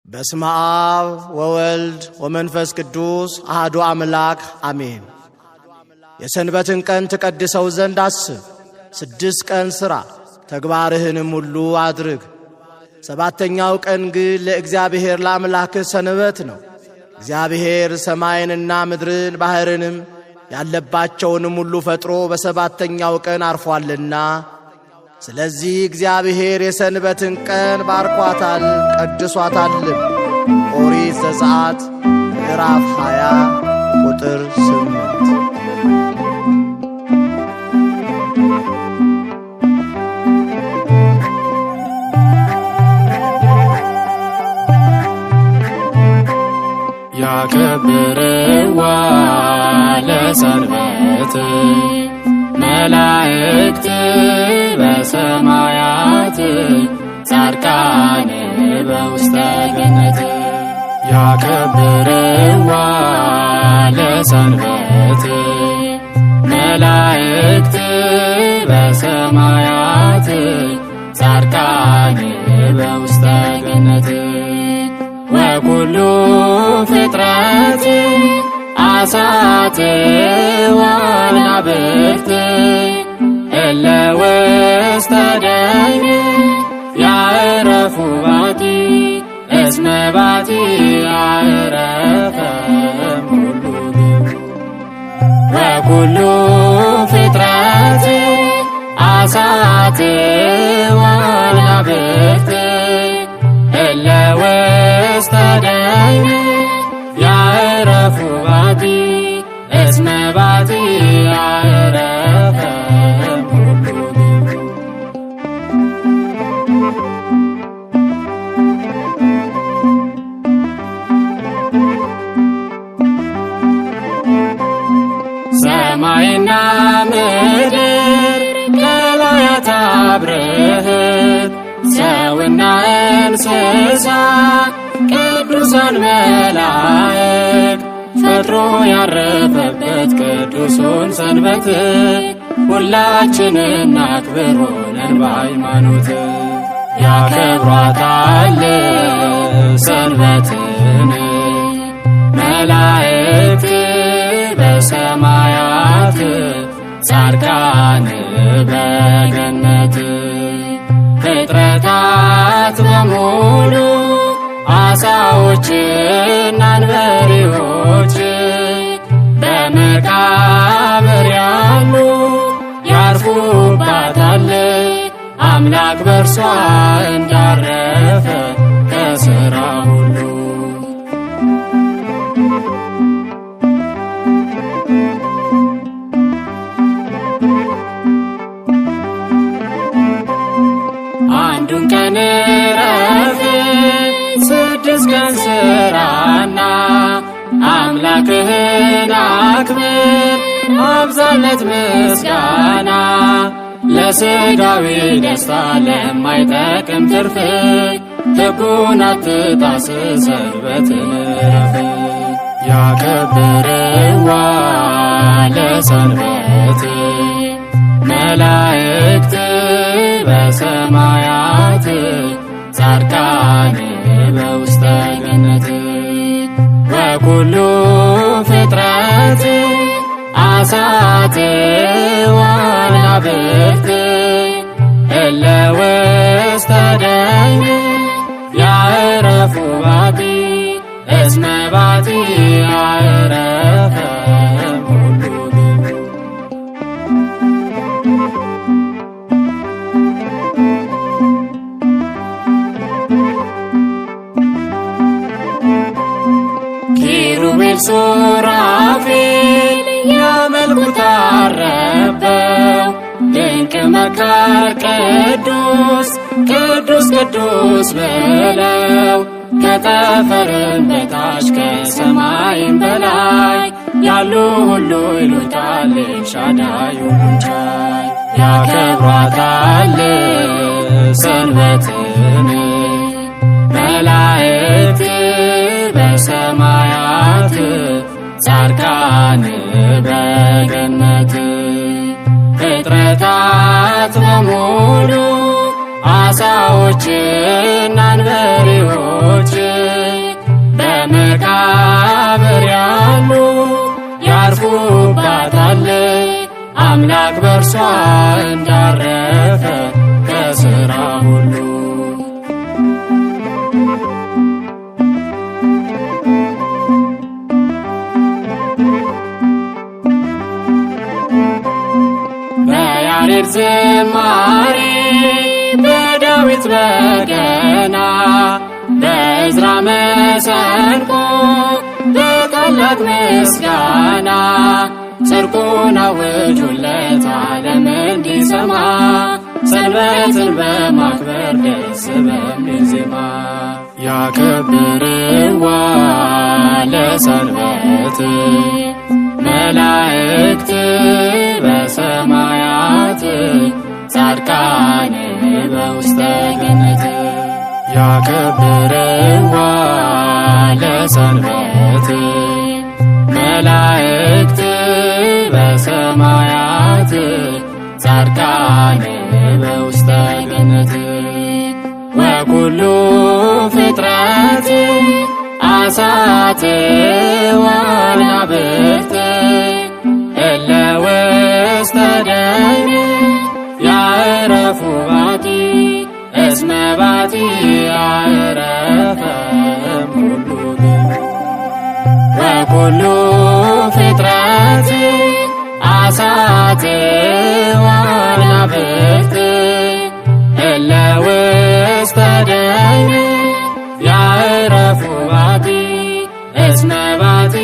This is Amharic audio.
በስመ አብ ወወልድ ወመንፈስ ቅዱስ አሐዱ አምላክ አሜን። የሰንበትን ቀን ትቀድሰው ዘንድ አስብ። 6 ቀን ሥራ፣ ተግባርህንም ሁሉ አድርግ። 7ኛው ቀን ግን ለእግዚአብሔር ለአምላክህ ሰንበት ነው። እግዚአብሔር ሰማይንና ምድርን ባሕርንም ያለባቸውንም ሁሉ ፈጥሮ በ7ኛው ቀን አርፏልና፣ ስለዚህ እግዚአብሔር የሰንበትን ቀን ባርኳታል ቀድሷታልም። ኦሪት ዘጸአት ምዕራፍ 20 ቁጥር 8። ያከብርዋ ለሰንበት መላእክት በሰማያት ጻድቃን በውስተ ገነት። ያከብርዋ ለሰንበት መላእክት በሰማያት ጻድቃን በውስተ ገነት። ወኩሉ ፍጥረት አሳት ወአናብርት እለ ውስተ ደይን ያዕረፉ ባቲ እስመ ባቲ ያዕረፈ ኩሉ ግብር። ወኩሉ ፍጥረት አሳት ወአናብርት እለ ውስተ ደይን ያዕረፉ ባቲ እስመ ባቲ ያዕረፈ ኩሉ ግብር። ሰማይና ምድር ቀላያት አብርህት ሰውና እንስሳ ቅዱሳን መላእክት ፈጥሮ ያረፈበት ቅዱሱን ሰንበት ሁላችንን እናክብር ሆነን በሃይማኖት። ያከብሯታል ሰንበትን መላእክት በሰማያት ጻድቃን በገነት። ፍጥረታት በሙሉ አሳዎችና አንበሪዎች በመቃብር ያሉ ያርፉባታል። አምላክ በእርሷ እንዳረፈ ከሥራ ሁሉ። አንዱን ቀን ዕረፍት 6 ቀን ሥራና አምላክህን አክብር አብዛለት ምስጋና። ለሥጋዊ ደስታ ለማይጠቅም ትርፍ ሕጉን አትጣስ ሰንበትን ዕረፍ። ያከብርዋ ለሰንበት መላእክት በሰማያት ጻድቃን በውስተ ገነት። ወኩሉ ፍጥረት አሳት ወአናብርት እለ ውስተ ደይን ያዕረፉ ባቲ እስመ ባቲ ያዕረፈ ኩሉ ግብር። ኪሩቤል ሱራፌል ያመልኩት አረበው ድንቅ መካር ቅዱስ ቅዱስ ቅዱስ በለው። ከጠፈርም በታች ከሰማይም በላይ ያሉ ሁሉ ይሉታል ኤልሻዳይ ሁሉን ቻይ። ያከብሯታል ሰንበትን መላእክት በሰማያት ጻድቃን በገነት። ፍጥረታት በሙሉ አሳዎችና አንበሪዎች አምላክ በእርሷ እንዳረፈ ከሥራ ሁሉ በያሬድ ዝማሬ በዳዊት በገና በዕዝራ መሰንቆ በታላቅ ምስጋና ጽድቁን አውጁለት ዓለም እንዲሰማ ሰንበትን በማክበር ደስ በሚል ዜማ ያከብርዋ ለሰንበት መላእክት በሰማያት ጻድቃን በውስተ ገነት ያከብርዋ ለሰንበት መላእክት በሰማያት ጻድቃን በውስተ ገነት ወኩሉ ፍጥረት አሳት ወአናብርት እለ ውስተ ደይን ያዕረፉ ባቲ እስመ ባቲ ያዕረፈ እምኩሉ ወኩሉ ፍጥረት አሳት ወአናብርት እለ ውስተ ደይን ያዕረፉ ባቲ እስመ ባቲ